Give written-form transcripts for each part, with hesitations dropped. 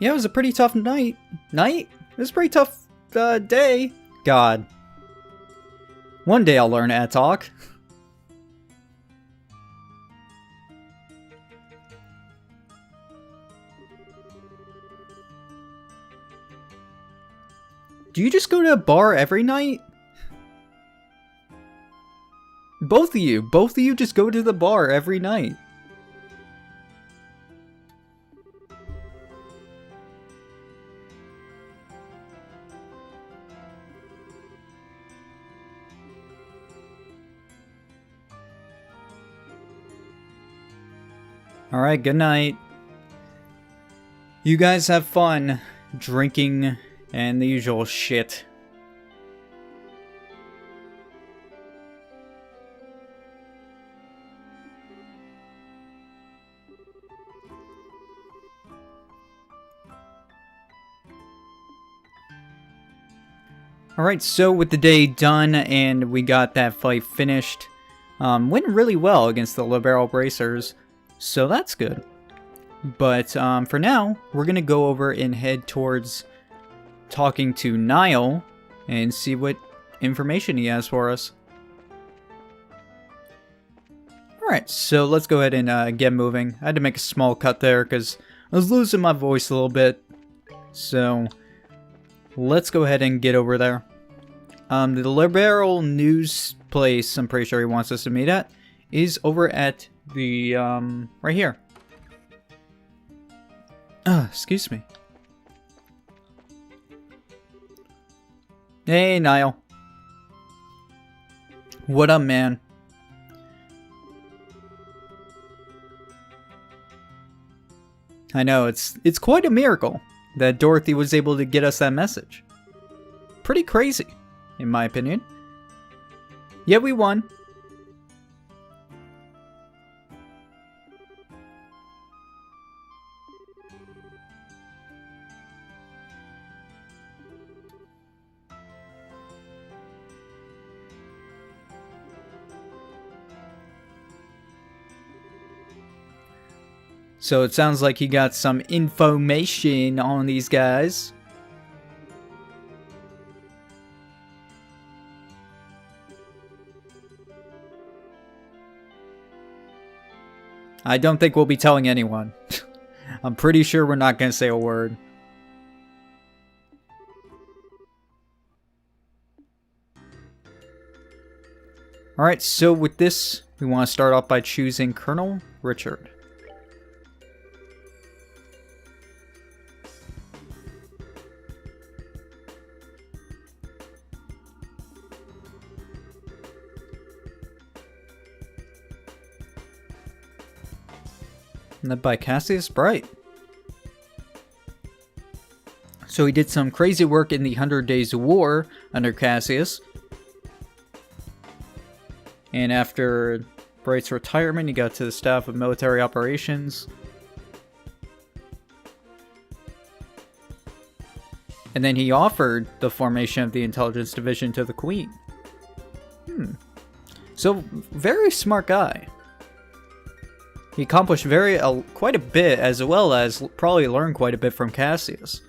Yeah, it was a pretty tough night. It was a pretty tough day. God. One day I'll learn how to talk. Do you just go to a bar every night? Both of you just go to the bar every night. Alright, good night. You guys have fun drinking and the usual shit. Alright, so with the day done and we got that fight finished, went really well against the Libero Bracers, so that's good. But for now, we're going to go over and head towards talking to Niall and see what information he has for us. Alright, so let's go ahead and get moving. I had to make a small cut there because I was losing my voice a little bit. So let's go ahead and get over there. The Libero news place, I'm pretty sure he wants us to meet at, is over at the, right here. Excuse me. Hey, Niall. What up, man? I know, it's quite a miracle that Dorothy was able to get us that message. Pretty crazy, in my opinion. Yeah, we won. So it sounds like he got some information on these guys. I don't think we'll be telling anyone. I'm pretty sure we're not going to say a word. Alright, so with this, we want to start off by choosing Colonel Richard. Led by Cassius Bright. So he did some crazy work in the 100 Days War under Cassius. And after Bright's retirement, he got to the staff of military operations. And then he offered the formation of the intelligence division to the Queen. So, very smart guy. He accomplished quite a bit, as well as probably learned quite a bit from Cassius.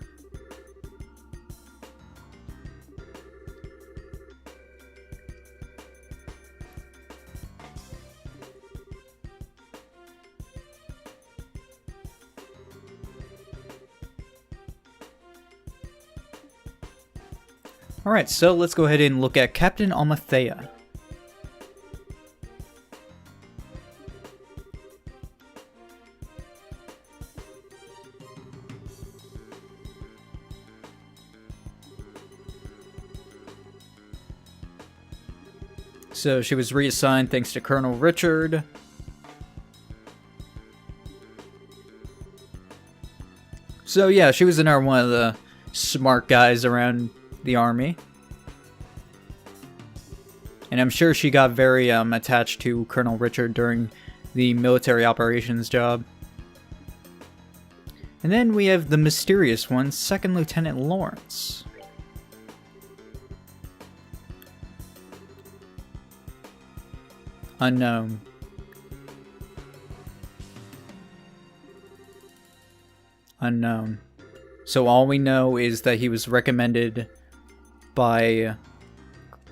Alright, so let's go ahead and look at Captain Almathea. So she was reassigned thanks to Colonel Richard. So yeah, she was one of the smart guys around the army. And I'm sure she got very attached to Colonel Richard during the military operations job. And then we have the mysterious one, Second Lieutenant Lawrence. Unknown. Unknown. So all we know is that he was recommended by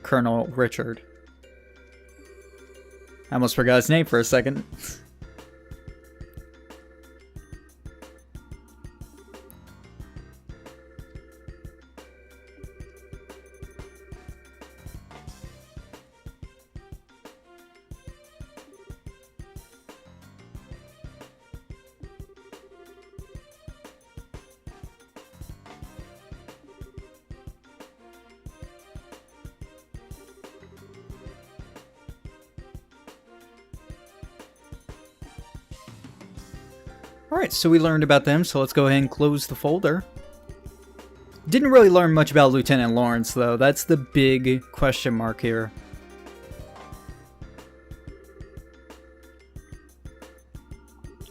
Colonel Richard. I almost forgot his name for a second. Alright, so we learned about them, so let's go ahead and close the folder. Didn't really learn much about Lieutenant Lawrence, though. That's the big question mark here.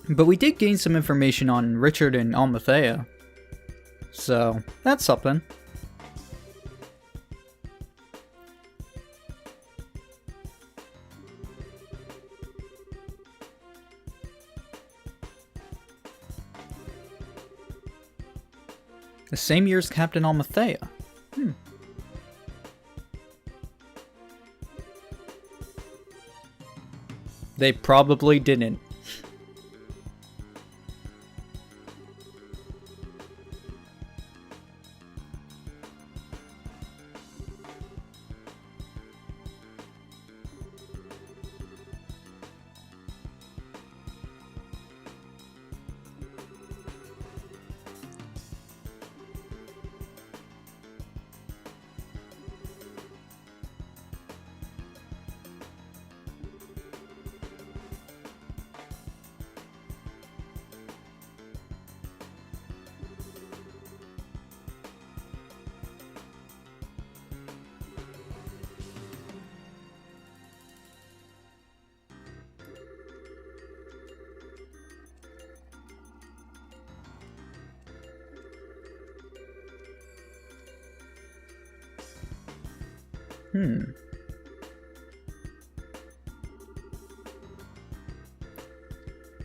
But we did gain some information on Richard and Almathea. So, that's something. The same year as Captain Almathea. They probably didn't.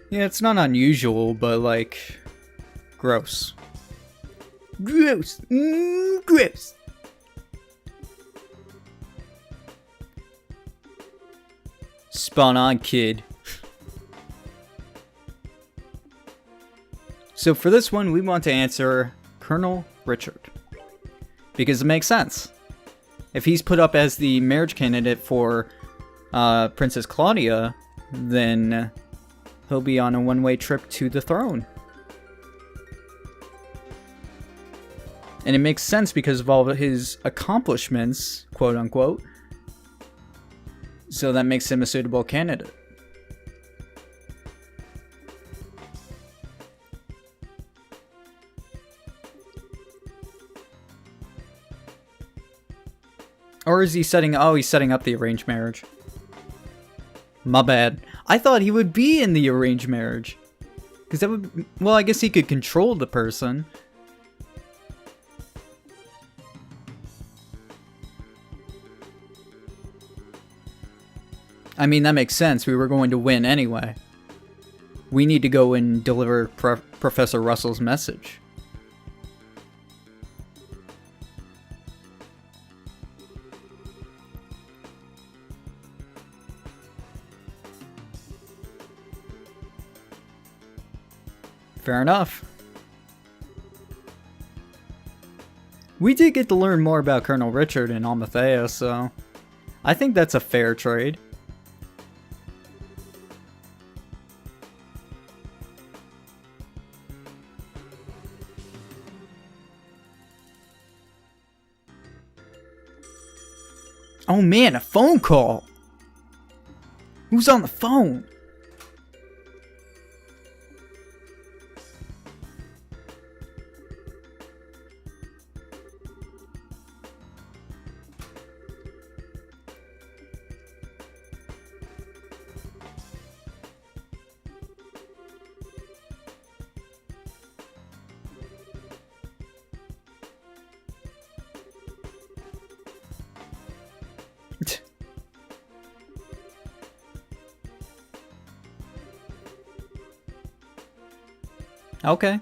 Yeah, it's not unusual, but like, gross. Gross. Gross. Spot on, kid. So for this one, we want to answer Colonel Richard. Because it makes sense. If he's put up as the marriage candidate for Princess Claudia, then he'll be on a one-way trip to the throne. And it makes sense because of all of his accomplishments, quote-unquote. So that makes him a suitable candidate. Or is he setting... Oh, he's setting up the arranged marriage. My bad. I thought he would be in the arranged marriage. Because that would... Well, I guess he could control the person. I mean, that makes sense. We were going to win anyway. We need to go and deliver Professor Russell's message. Fair enough. We did get to learn more about Colonel Richard and Almathea, so I think that's a fair trade. Oh man, a phone call! Who's on the phone? Okay.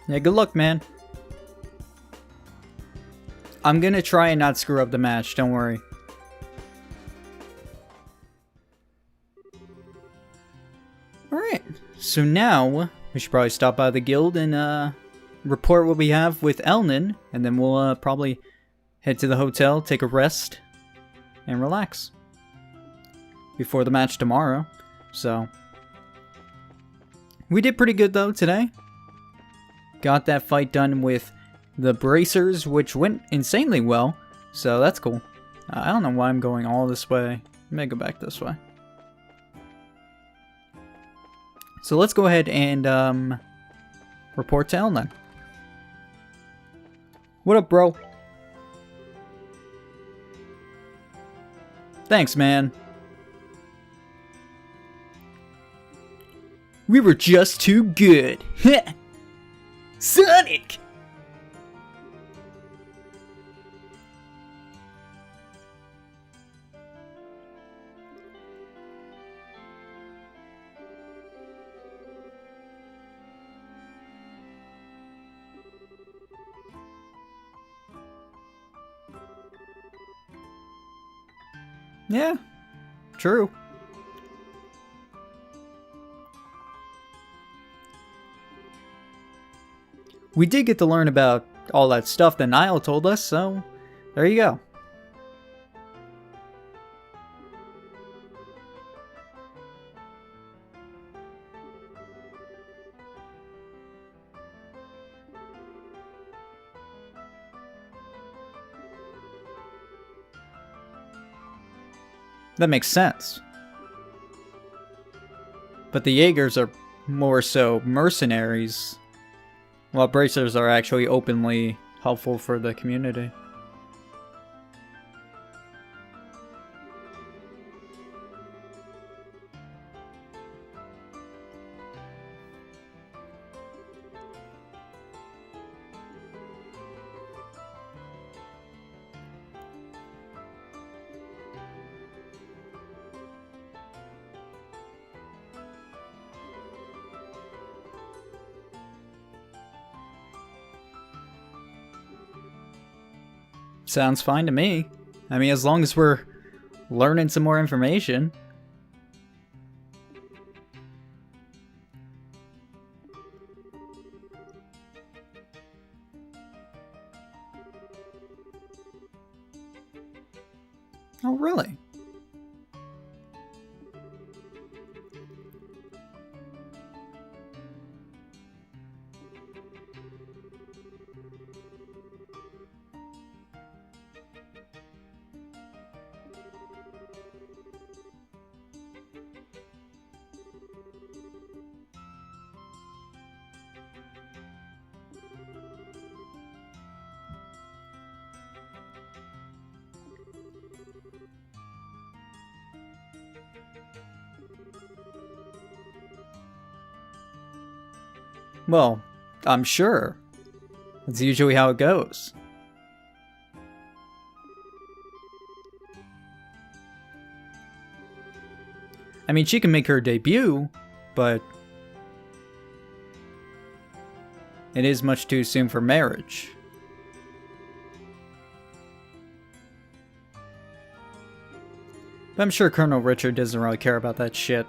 Yeah, good luck, man. I'm gonna try and not screw up the match, don't worry. Alright, so now we should probably stop by the guild and report what we have with Elnan, and then we'll probably head to the hotel, take a rest, and relax before the match tomorrow. So we did pretty good though today. Got that fight done with the bracers, which went insanely well, so that's cool. I don't know why I'm going all this way. Let me go back this way. So let's go ahead and report to Elnan. What up, bro? Thanks, man. We were just too good. Sonic! Yeah, true. We did get to learn about all that stuff that Niall told us, so there you go. That makes sense. But the Jaegers are more so mercenaries, while bracers are actually openly helpful for the community. Sounds fine to me. I mean, as long as we're learning some more information. Oh, really? Well, I'm sure. That's usually how it goes. I mean, she can make her debut, but it is much too soon for marriage. But I'm sure Colonel Richard doesn't really care about that shit.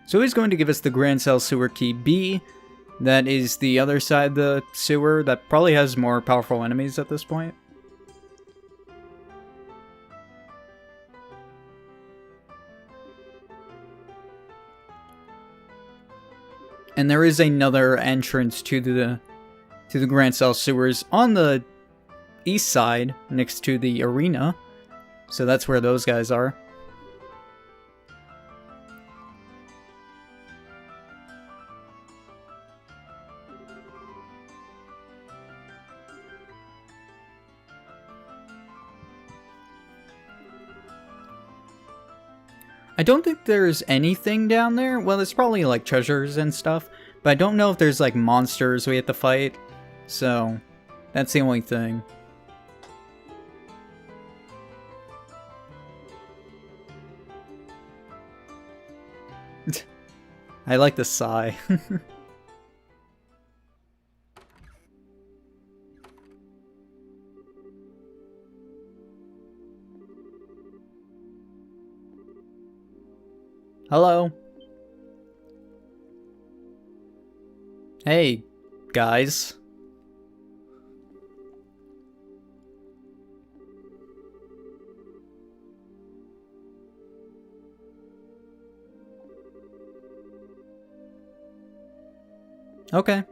So he's going to give us the Grand Cell Sewer Key B. That is the other side of the sewer that probably has more powerful enemies at this point. And there is another entrance to the Grand Cell Sewers on the east side next to the arena. So that's where those guys are. I I don't think there's anything down there. Well, there's probably like treasures and stuff, but I don't know if there's like monsters we have to fight. So, that's the only thing. I like the sigh. Hello. Hey, guys. Okay.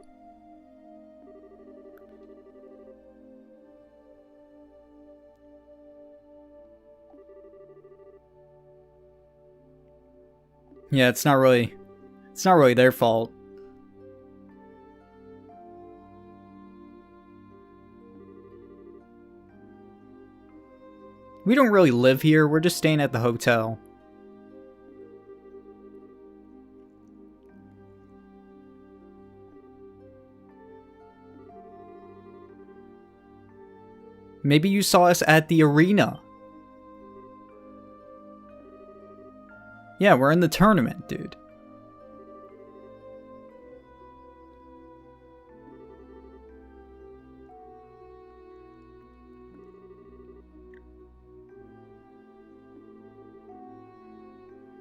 Yeah, it's not really their fault. We don't really live here, we're just staying at the hotel. Maybe you saw us at the arena. Yeah, we're in the tournament, dude.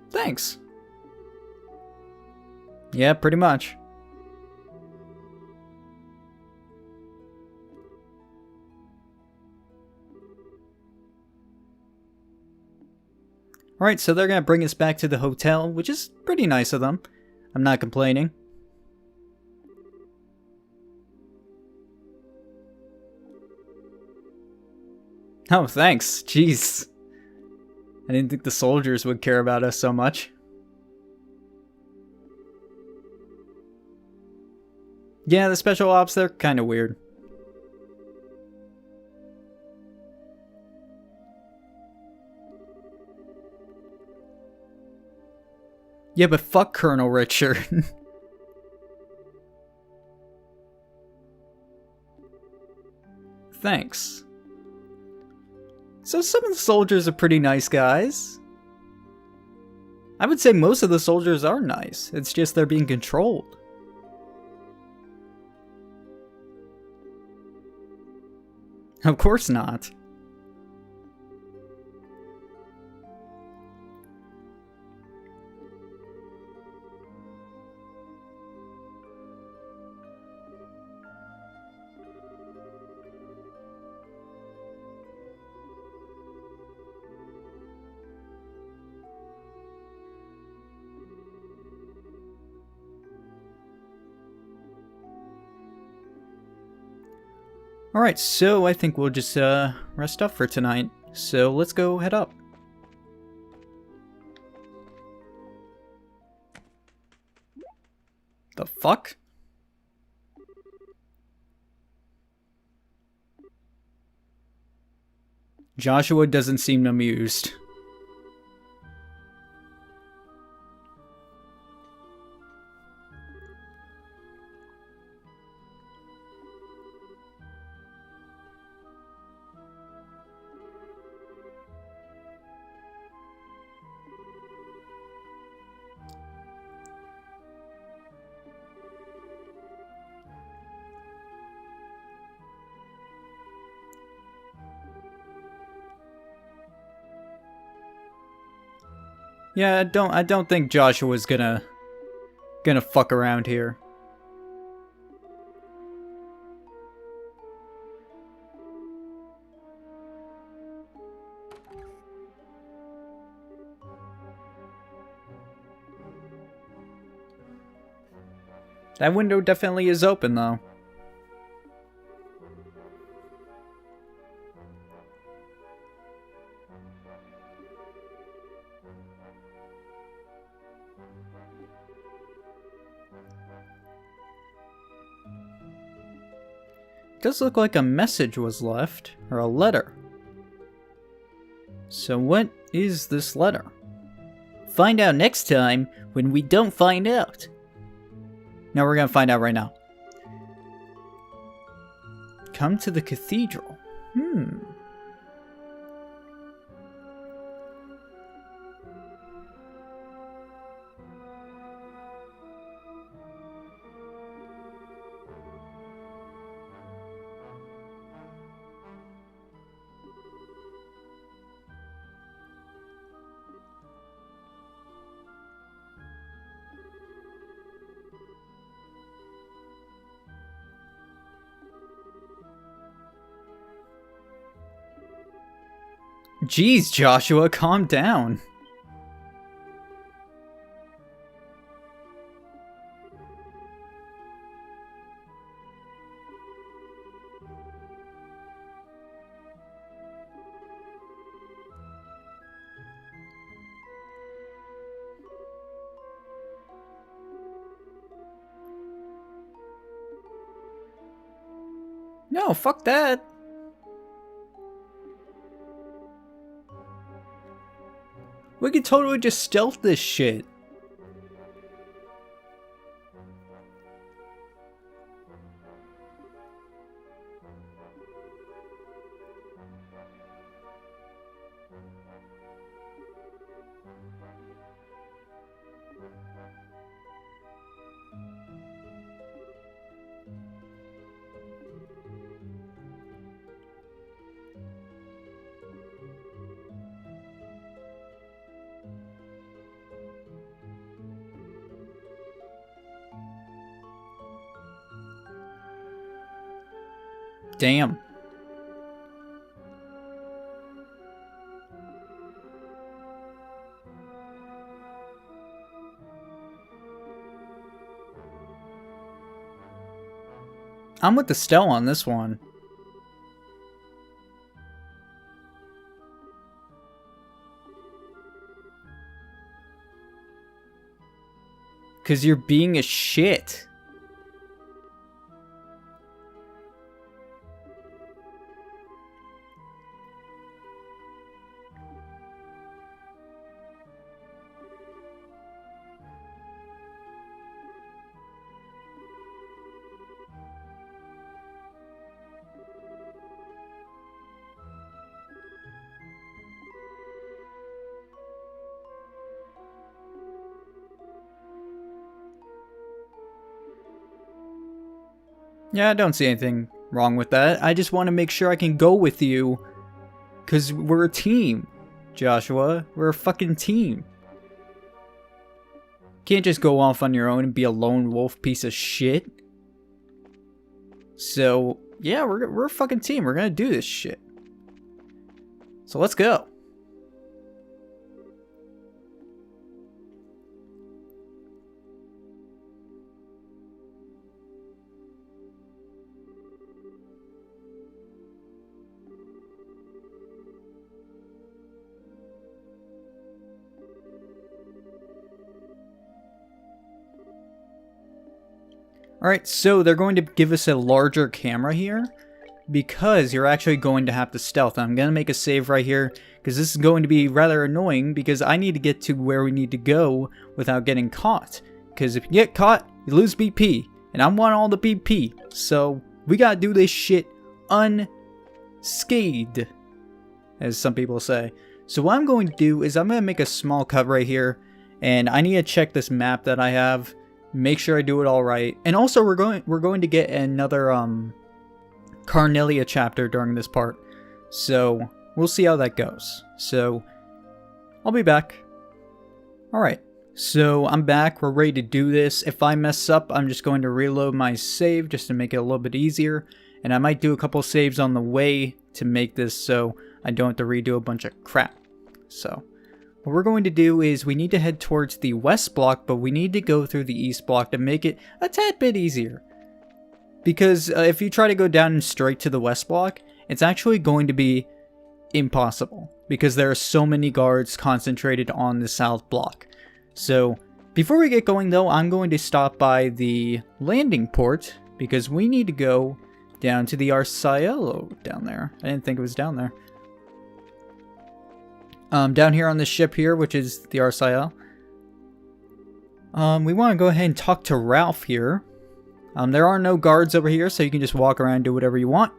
Thanks. Yeah, pretty much. Alright, so they're gonna bring us back to the hotel, which is pretty nice of them. I'm not complaining. Oh, thanks. Jeez. I didn't think the soldiers would care about us so much. Yeah, the special ops, they're kind of weird. Yeah, but fuck Colonel Richard. Thanks. So some of the soldiers are pretty nice guys. I would say most of the soldiers are nice. It's just they're being controlled. Of course not. Alright, so I think we'll just rest up for tonight. So let's go head up. The fuck? Joshua doesn't seem amused. Yeah, I don't think Joshua's gonna fuck around here. That window definitely is open though. Does look like a message was left, or a letter. So what is this letter? find out next time when we don't find out. No, we're gonna find out right now. Come to the cathedral. Jeez, Joshua, calm down. No, fuck that. We could totally just stealth this shit. Damn. I'm with the Stroll on this one. Cause you're being a shit. Yeah, I don't see anything wrong with that. I just want to make sure I can go with you. Because we're a team, Joshua. We're a fucking team. Can't just go off on your own and be a lone wolf piece of shit. So, yeah, we're a fucking team. We're gonna do this shit. So let's go. Alright, so they're going to give us a larger camera here because you're actually going to have to stealth. I'm going to make a save right here because this is going to be rather annoying because I need to get to where we need to go without getting caught. Because if you get caught, you lose BP, and I want all the BP. So we got to do this shit unscathed, as some people say. So what I'm going to do is I'm going to make a small cut right here, and I need to check this map that I have. Make sure I do it all right. And also we're going to get another Carnelia chapter during this part. So we'll see how that goes. So I'll be back. Alright. So I'm back. We're ready to do this. If I mess up, I'm just going to reload my save just to make it a little bit easier. And I might do a couple saves on the way to make this so I don't have to redo a bunch of crap. So what we're going to do is we need to head towards the west block, but we need to go through the east block to make it a tad bit easier. Because if you try to go down straight to the west block, it's actually going to be impossible. Because there are so many guards concentrated on the south block. So before we get going though, I'm going to stop by the landing port. Because we need to go down to the Arciello down there. I didn't think it was down there. Down here on this ship here, which is the Arciel. We want to go ahead and talk to Ralph here. There are no guards over here, so you can just walk around and do whatever you want.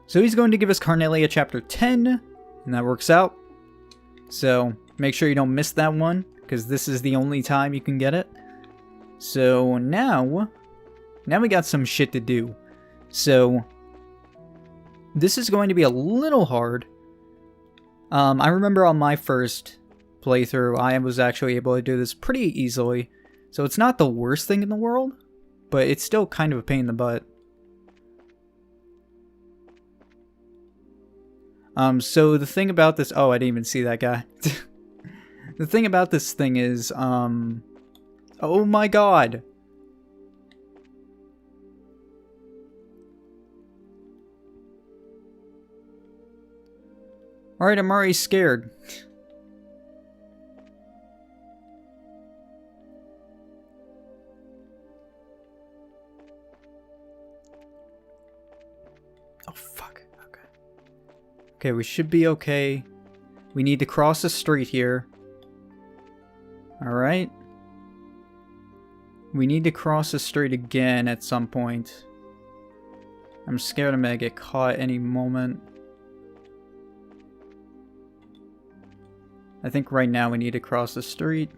So he's going to give us Carnelia Chapter 10, and that works out. So make sure you don't miss that one, because this is the only time you can get it. So now we got some shit to do. So this is going to be a little hard. I remember on my first playthrough, I was actually able to do this pretty easily. So it's not the worst thing in the world, but it's still kind of a pain in the butt. So the thing about this... Oh, I didn't even see that guy. The thing about this thing is, oh my god! Alright, I'm already scared. Oh, fuck. Okay. Okay, we should be okay. We need to cross the street here. Alright. We need to cross the street again at some point. I'm scared I'm gonna get caught any moment. I think right now we need to cross the street.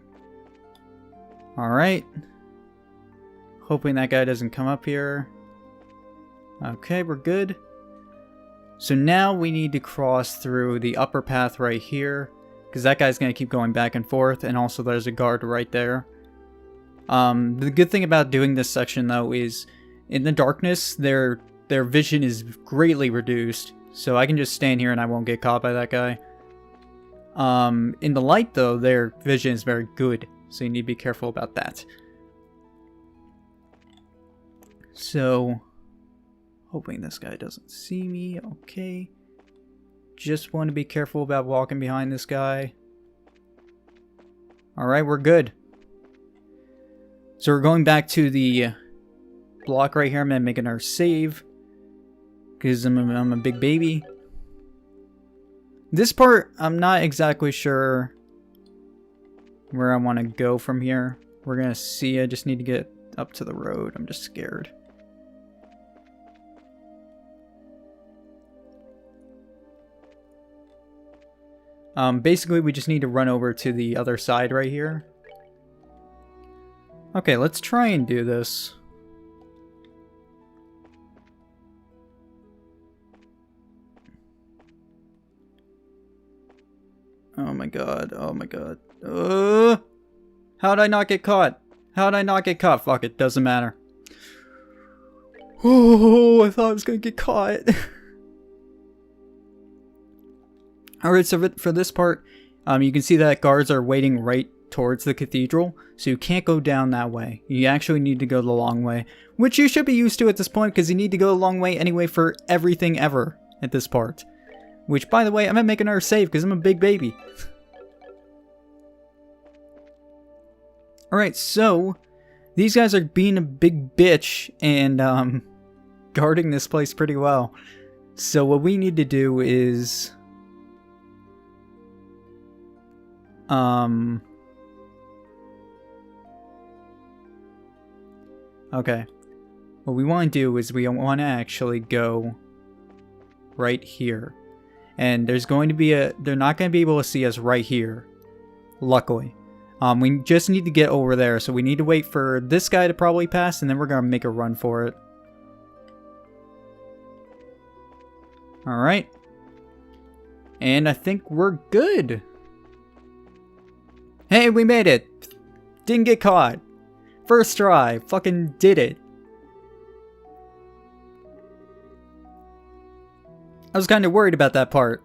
Alright. Hoping that guy doesn't come up here. Okay, we're good. So now we need to cross through the upper path right here, because that guy's going to keep going back and forth, and also there's a guard right there. The good thing about doing this section though is, in the darkness, their vision is greatly reduced, so I can just stand here and I won't get caught by that guy. In the light though, their vision is very good, so you need to be careful about that. So, hoping this guy doesn't see me. Okay. Just want to be careful about walking behind this guy. Alright, we're good. So we're going back to the block right here. I'm going to make another save, because I'm a big baby. This part, I'm not exactly sure where I want to go from here. We're going to see. I just need to get up to the road. I'm just scared. Basically, we just need to run over to the other side right here. Okay, let's try and do this. Oh my god, oh my god. How'd I not get caught? How'd I not get caught? Fuck it, doesn't matter. Oh, I thought I was gonna get caught. Alright, so for this part, you can see that guards are waiting right towards the cathedral, so you can't go down that way. You actually need to go the long way, which you should be used to at this point, because you need to go the long way anyway for everything ever at this part. Which, by the way, I'm gonna make another save, because I'm a big baby. Alright, so, these guys are being a big bitch, and, guarding this place pretty well. So what we need to do is... Okay. What we want to do is we want to actually go right here. And there's going to be they're not going to be able to see us right here. Luckily. We just need to get over there. So we need to wait for this guy to probably pass, and then we're going to make a run for it. Alright. And I think we're good. Hey, we made it! Didn't get caught. First try. Fucking did it. I was kind of worried about that part.